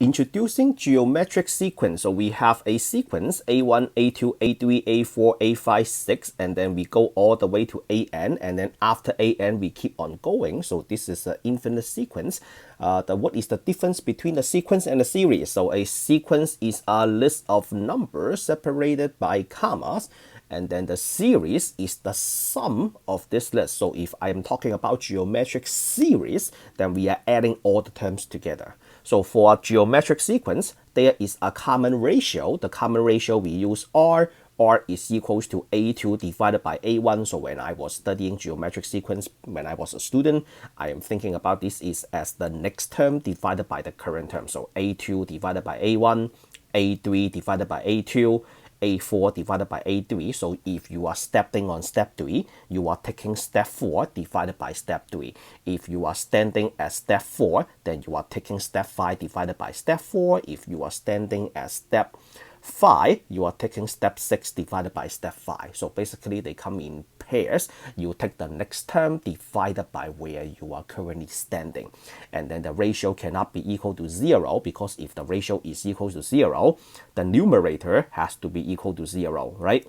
Introducing geometric sequence. So we have a sequence A1, A2, A3, A4, A5, 6, and then we go all the way to AN, and then after AN we keep on going. So this is an infinite sequence. What is the difference between a sequence and a series? So a sequence is a list of numbers separated by commas, and then the series is the sum of this list. So if I'm talking about geometric series, then we are adding all the terms together. So for a geometric sequence, there is a common ratio. The common ratio we use R. R is equals to A2 divided by A1. So when I was studying geometric sequence, when I was a student, I am thinking about this is as the next term divided by the current term. So A2 divided by A1, A3 divided by A2, A4 divided by A3. So if you are stepping on step 3, you are taking step 4 divided by step 3. If you are standing at step 4, then you are taking step 5 divided by step 4. If you are standing at step 5, you are taking step 6 divided by step 5. So basically they come in pairs. You take the next term divided by where you are currently standing. And then the ratio cannot be equal to 0, because if the ratio is equal to 0, the numerator has to be equal to 0, right?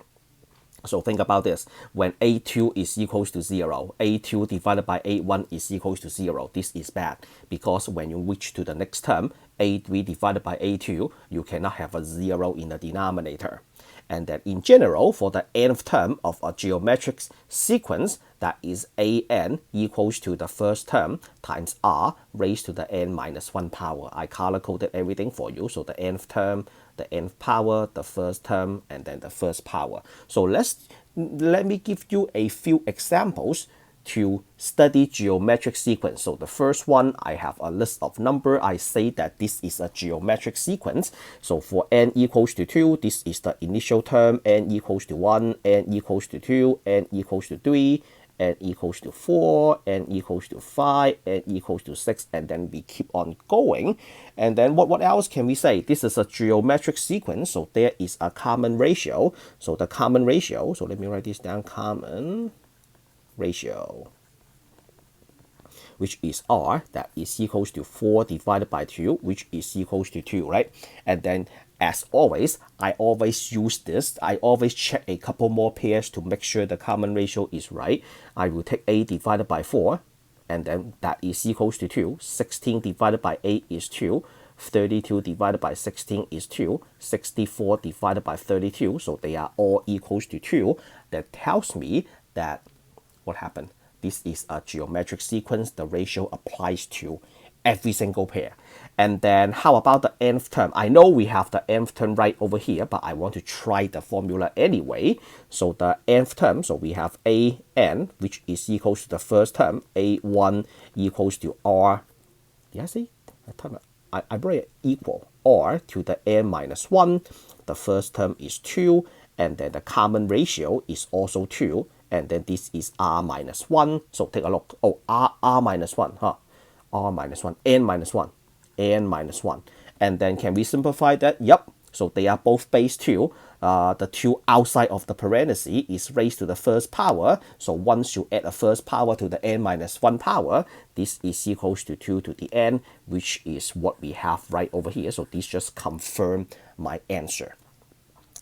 So think about this. When A2 is equals to 0, A2 divided by A1 is equals to 0. This is bad, because when you reach to the next term, A3 divided by A2, you cannot have a 0 in the denominator. And that in general, for the nth term of a geometric sequence, that is an equals to the first term times r raised to the n minus 1 power. I color-coded everything for you. So the nth term, the nth power, the first term, and then the first power. So let me give you a few examples to study geometric sequence. So the first one, I have a list of number. I say that this is a geometric sequence. So for n equals to 2, this is the initial term. N equals to 1, n equals to 2, n equals to 3, n equals to 4, n equals to 5, n equals to 6, and then we keep on going. And then what else can we say? This is a geometric sequence, so there is a common ratio. So the common ratio, so let me write this down, common ratio, which is R, that is equals to 4 divided by 2, which is equals to 2, right? And then as always, I always use this. I always check a couple more pairs to make sure the common ratio is right. I will take 8 divided by 4, and then that is equals to 2. 16 divided by 8 is 2. 32 divided by 16 is 2. 64 divided by 32, so they are all equals to 2. That tells me that what happened? This is a geometric sequence. The ratio applies to every single pair. And then how about the nth term? I know we have the nth term right over here, but I want to try the formula anyway. So the nth term, so we have an, which is equals to the first term, a1 equals to r. Did I say? I brought it equal r to the n minus 1. The first term is 2, and then the common ratio is also 2. And then this is r minus 1. So take a look. Oh, r minus 1, huh? R minus 1, n minus 1, n minus 1. And then can we simplify that? Yep. So they are both base 2. The 2 outside of the parenthesis is raised to the first power. So once you add a first power to the n minus 1 power, this is equals to 2 to the n, which is what we have right over here. So this just confirm my answer.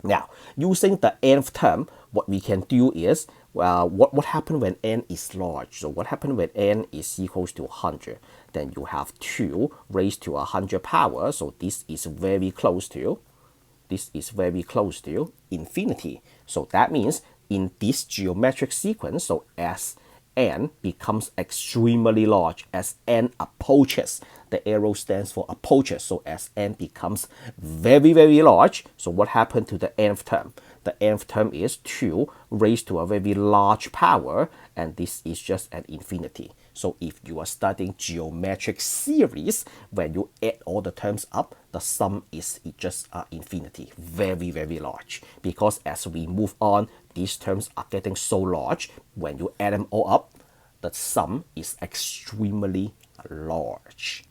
Now, using the nth term, what we can do is, what happened when n is large? So what happened when n is equals to 100? Then you have 2 raised to 100 power. So this is very close to, infinity. So that means in this geometric sequence, so as n becomes extremely large, as n approaches, the arrow stands for approaches. So as n becomes very, very large, so what happened to the nth term? The nth term is 2 raised to a very large power, and this is just an infinity. So if you are studying geometric series, when you add all the terms up, the sum is just infinity, very, very large. Because as we move on, these terms are getting so large, when you add them all up, the sum is extremely large.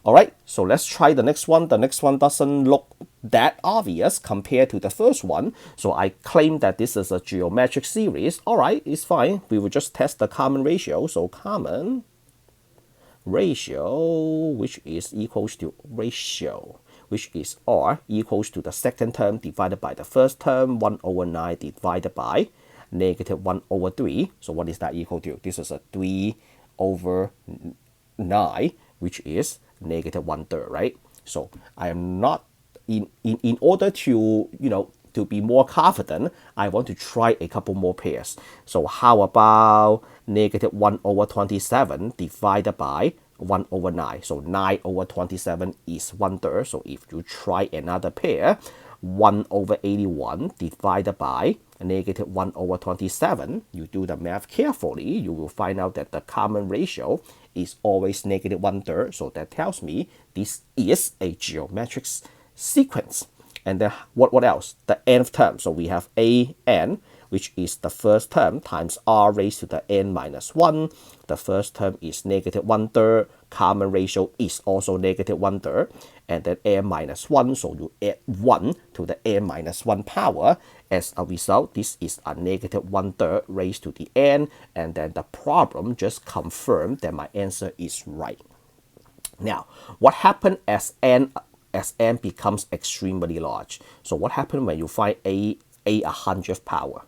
All right, so let's try the next one. The next one doesn't look that obvious compared to the first one. So I claim that this is a geometric series. All right, it's fine. We will just test the common ratio. So common ratio, which is equals to ratio, which is R equals to the second term divided by the first term, 1 over 9 divided by negative 1 over 3. So what is that equal to? This is a 3 over 9, which is negative 1/3, right? So I am not, in order to, to be more confident, I want to try a couple more pairs. So how about negative 1 over 27 divided by 1 over 9? So 9 over 27 is 1/3. So if you try another pair, 1 over 81 divided by negative 1 over 27, you do the math carefully, you will find out that the common ratio is always negative 1/3. So that tells me this is a geometric sequence. And then what else? The nth term. So we have an, which is the first term, times r raised to the n minus 1. The first term is negative 1/3. Common ratio is also negative 1/3. And then n minus 1, so you add 1 to the n minus 1 power. As a result, this is a negative 1/3 raised to the n. And then the problem just confirmed that my answer is right. Now, what happened as n becomes extremely large? So what happened when you find a 100th power?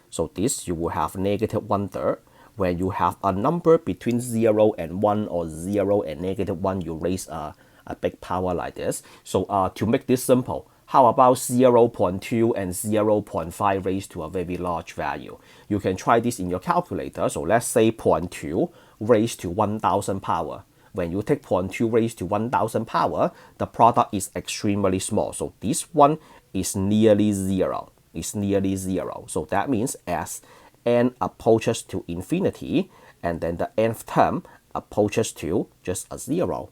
So this, you will have negative 1/3. When you have a number between 0 and 1 or 0 and negative 1, you raise a big power like this. So to make this simple, how about 0.2 and 0.5 raised to a very large value? You can try this in your calculator. So let's say 0.2 raised to 1000 power. When you take 0.2 raised to 1000 power, the product is extremely small. So this one is nearly 0. It's nearly 0. So that means as n approaches to infinity, and then the nth term approaches to just a 0.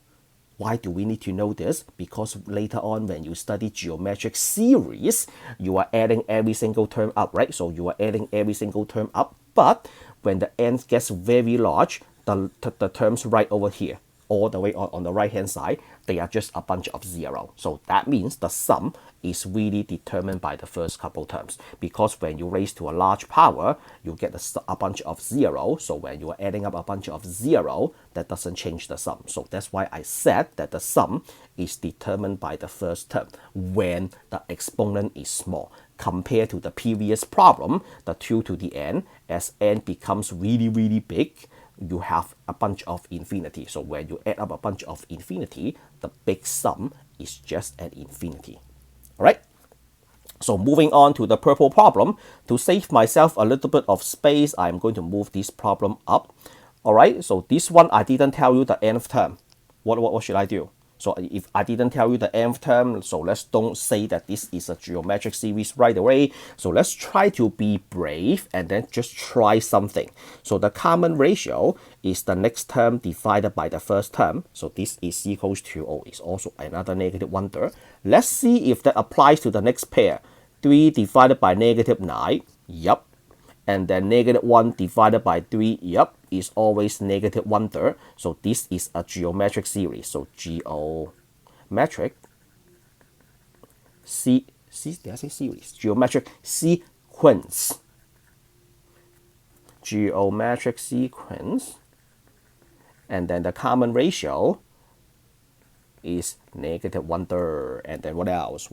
Why do we need to know this? Because later on when you study geometric series, you are adding every single term up, right? So you are adding every single term up, but when the n gets very large, the terms right over here, all the way on the right hand side, they are just a bunch of 0. So that means the sum is really determined by the first couple terms, because when you raise to a large power, you get a bunch of 0. So when you are adding up a bunch of 0, that doesn't change the sum. So that's why I said that the sum is determined by the first term when the exponent is small. Compared to the previous problem, the 2 to the n, as n becomes really, really big, you have a bunch of infinity. So when you add up a bunch of infinity, the big sum is just an infinity. All right. So moving on to the purple problem. To save myself a little bit of space, I'm going to move this problem up. All right. So this one, I didn't tell you the nth term. What should I do? So if I didn't tell you the nth term, so let's don't say that this is a geometric series right away. So let's try to be brave and then just try something. So the common ratio is the next term divided by the first term. So this is equals to, it's also another negative 1/3. Let's see if that applies to the next pair. 3 divided by negative 9, yup. And then negative 1 divided by 3, yup, is always negative 1/3. So this is a geometric series. So geometric, did I say series? Geometric sequence. Geometric sequence. And then the common ratio is negative 1/3. And then what else?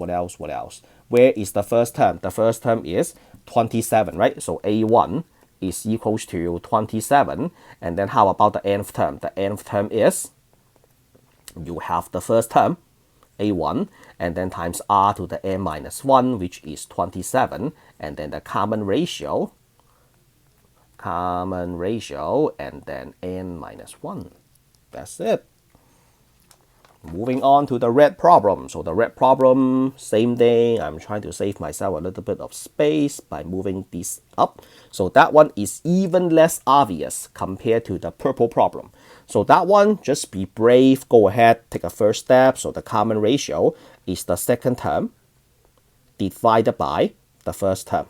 Where is the first term? The first term is 27, right? So a1 is equals to 27. And then how about the nth term? The nth term is, you have the first term, a1, and then times r to the n minus 1, which is 27. And then the common ratio, and then n minus 1. That's it. Moving on to the red problem. So the red problem, same thing. I'm trying to save myself a little bit of space by moving this up. So that one is even less obvious compared to the purple problem. So that one, just be brave. Go ahead, take a first step. So the common ratio is the second term divided by the first term.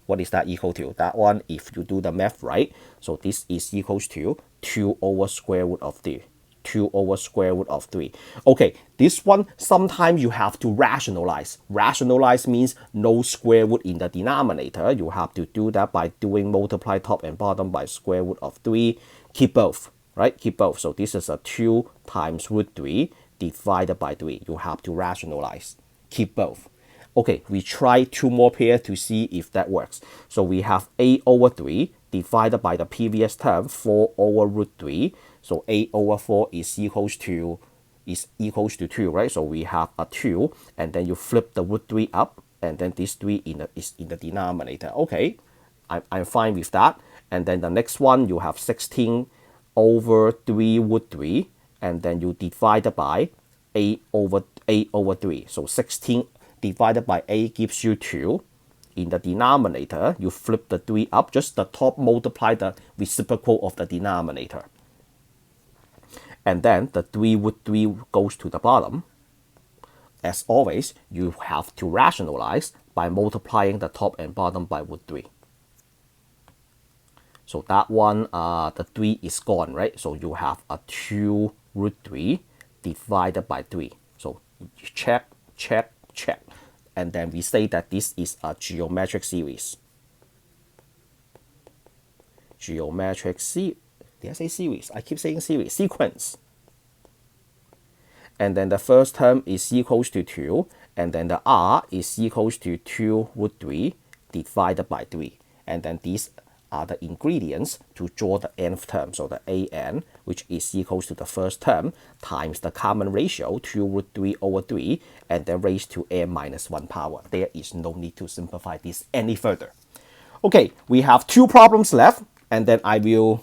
What is that equal to? That one, if you do the math right, so this is equals to 2 over square root of 3. 2 over square root of 3. Okay, this one, sometimes you have to rationalize. Rationalize means no square root in the denominator. You have to do that by doing multiply top and bottom by square root of 3. Keep both, right? Keep both. So this is a 2 times root 3 divided by 3. You have to rationalize. Keep both. Okay, we try 2 more pairs to see if that works. So we have a over 3 divided by the previous term, 4 over root 3. So a over 4 is equals to 2, right? So we have a 2, and then you flip the root 3 up, and then this 3 is in the denominator. Okay, I'm fine with that. And then the next one, you have 16 over 3 root 3, and then you divide it by a over 3. So 16 divided by a gives you 2. In the denominator, you flip the 3 up, just the top multiply the reciprocal of the denominator. And then the 3 root 3 goes to the bottom. As always, you have to rationalize by multiplying the top and bottom by root 3. So that one, the 3 is gone, right? So you have a 2 root 3 divided by 3. So check, check, check. And then we say that this is a geometric series. Geometric series. Did I say series? I keep saying series. Sequence. And then the first term is equals to 2. And then the r is equals to 2 root 3 divided by 3. And then these are the ingredients to draw the nth term. So the an, which is equals to the first term, times the common ratio, 2 root 3 over 3, and then raised to n minus 1 power. There is no need to simplify this any further. Okay, we have 2 problems left, and then I will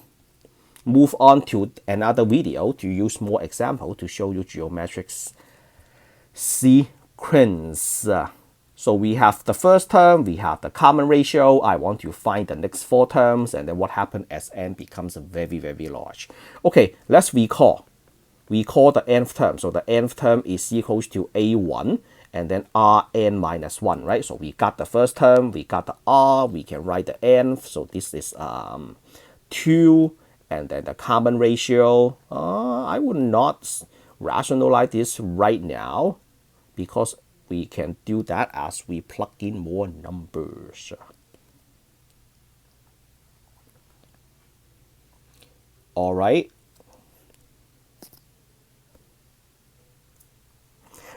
move on to another video to use more example to show you geometric sequence. So we have the first term, we have the common ratio. I want to find the next 4 terms, and then what happens as n becomes very, very large. Okay, let's recall. We call the nth term. So the nth term is equals to a1 and then rn minus 1, right? So we got the first term, we got the r, we can write the nth. So this is 2, and then the common ratio. I would not rationalize this right now because we can do that as we plug in more numbers. All right.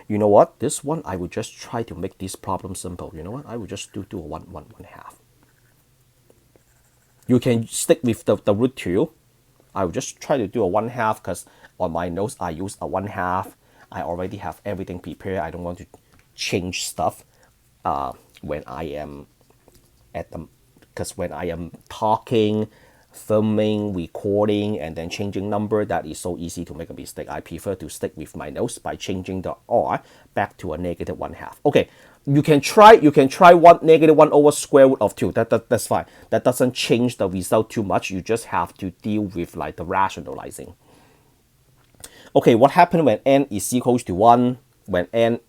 You know what? This one, I would just try to make this problem simple. You know what? I would just do a 1 half. You can stick with the root 2. I will just try to do a 1 half because on my notes, I use a 1 half. I already have everything prepared. I don't want to change stuff when I am because when I am talking, filming, recording, and then changing number, that is so easy to make a mistake. I prefer to stick with my notes by changing the r back to a negative 1 half. Okay, you can try negative 1 over square root of 2. That's fine. That doesn't change the result too much. You just have to deal with like the rationalizing. Okay, what happened when n is equals to 1? When n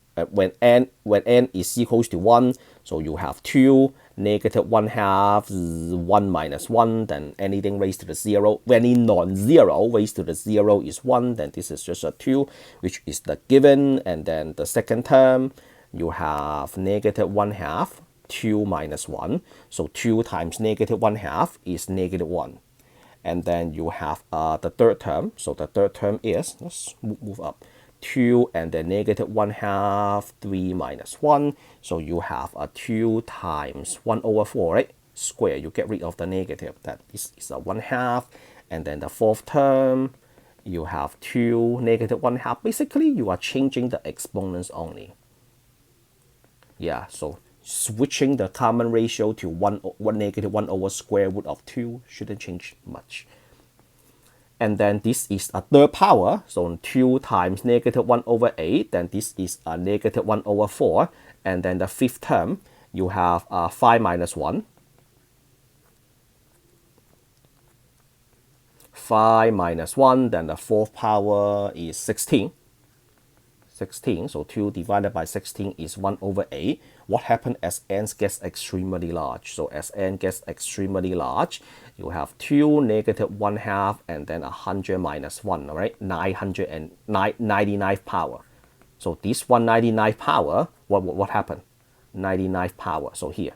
is equals to 1, so you have 2, negative 1 half, 1 minus 1, then anything raised to the 0. Any non-zero raised to the 0 is 1, then this is just a 2, which is the given. And then the second term, you have negative 1 half, 2 minus 1. So 2 times negative 1 half is negative 1. And then you have the third term. So the third term is, let's move up, 2 and then negative 1 half, 3 minus 1. So you have a 2 times 1 over 4, right? Square, you get rid of the negative. That is a 1 half. And then the fourth term, you have 2 negative 1 half. Basically, you are changing the exponents only. Yeah, so switching the common ratio to 1 negative 1 over square root of 2 shouldn't change much. And then this is a third power, so 2 times negative 1 over 8, then this is a negative 1 over 4. And then the fifth term, you have 5 minus 1. 5 minus 1, then the fourth power is 16. 16, so 2 divided by 16 is 1 over 8. What happened as n gets extremely large? So as n gets extremely large, you have 2 negative 1 half and then 100 minus 1, all right? 999th power. So this 199th power, what happened? 99th power, so here,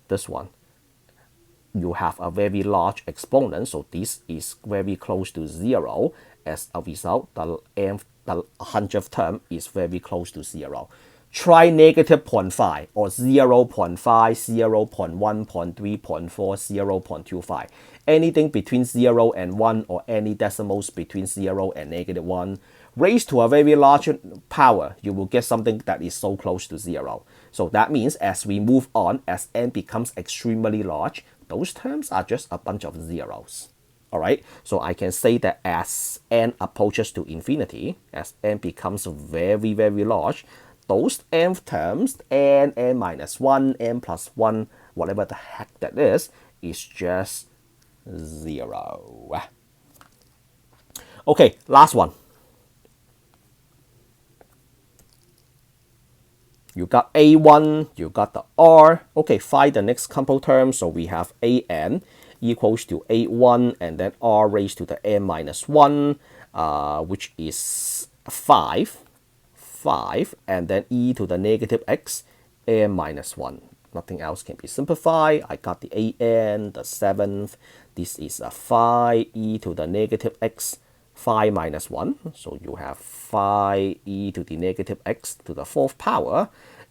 this one. you have a very large exponent, so this is very close to 0. As a result, the 100th term is very close to 0. Try negative 0.5 or 0 0.5, 0 0.1, 0.3, 0.4, 0 0.25. Anything between 0 and 1 or any decimals between 0 and negative 1. Raised to a very large power, you will get something that is so close to 0. So that means as we move on, as n becomes extremely large, those terms are just a bunch of zeros. All right, so I can say that as n approaches to infinity, as n becomes very, very large, those nth terms, n minus 1, n plus 1, whatever the heck that is just 0. Okay, last one. You got A1, you got the R. Okay, find the next compo term. So we have AN equals to A1 and then R raised to the n minus 1, which is 5, and then e to the negative x, n minus 1. Nothing else can be simplified. I got the AN, the 7th. This is a 5 e to the negative x, 5 minus 1. So you have 5 e to the negative x to the 4th power,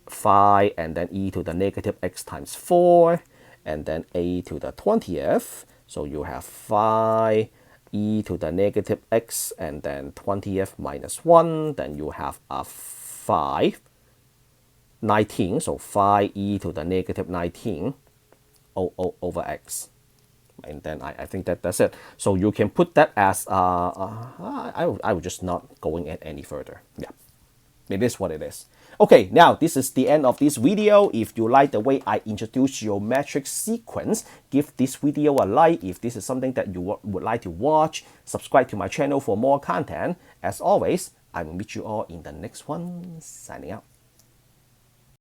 5 and then e to the negative x times 4, and then a to the 20th. So you have 5 e to the negative x and then 20th minus 1. Then you have a 5, 19. So 5 e to the negative 19 over x. And then I think that's it. So you can put that as, I would just not going any further. Yeah, it is what it is. Okay, now this is the end of this video. If you like the way I introduce geometric sequence, give this video a like. If this is something that you would like to watch, subscribe to my channel for more content. As always, I will meet you all in the next one. Signing out.